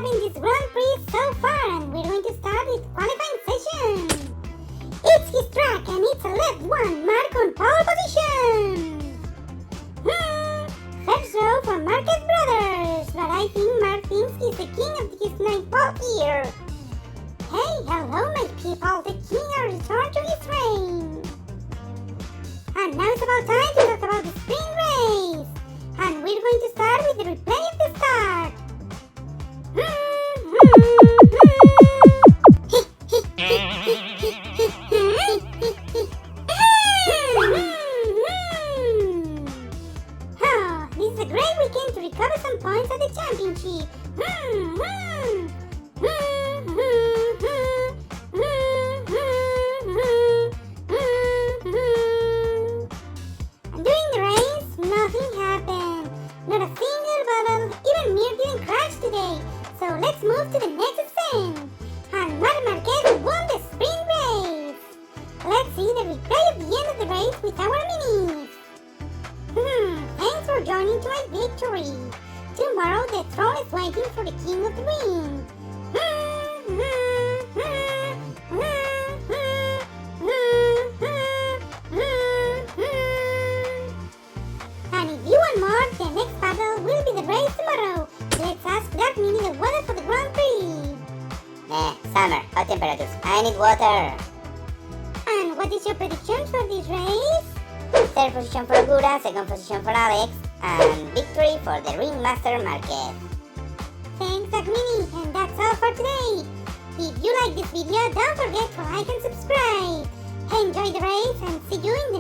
having this Grand Prix so far, and we're going to start with qualifying session. It's his track, and it's a left one, Mark on pole position. First row for Marquez brothers, but I think Mark thinks he's the king of his ninth pole here. Hey, hello my people, the king has returned to his reign. And now it's about time to talk about the sprint race. And we're going to start with the replay of the start. This is a great weekend to recover some points at the championship. During the race, nothing happened. Not a single bubble, even Mir didn't crash today. So let's move to the next ascent. And Marc Marquez won the sprint race. Let's see the replay of the end of the race with our minis. Thanks for joining to my victory. Tomorrow the throne is waiting for the king of the ring. And if you want more, the next battle will be the race tomorrow. Let's ask that mini the weather for the Grand Prix. Summer, hot temperatures. I need water. And what is your prediction for this race? Third position for Ogura, second position for Alex, and victory for the ringmaster Marquez. Thanks, Mini, and that's all for today. If you like this video, don't forget to like and subscribe. Enjoy the race and see you in the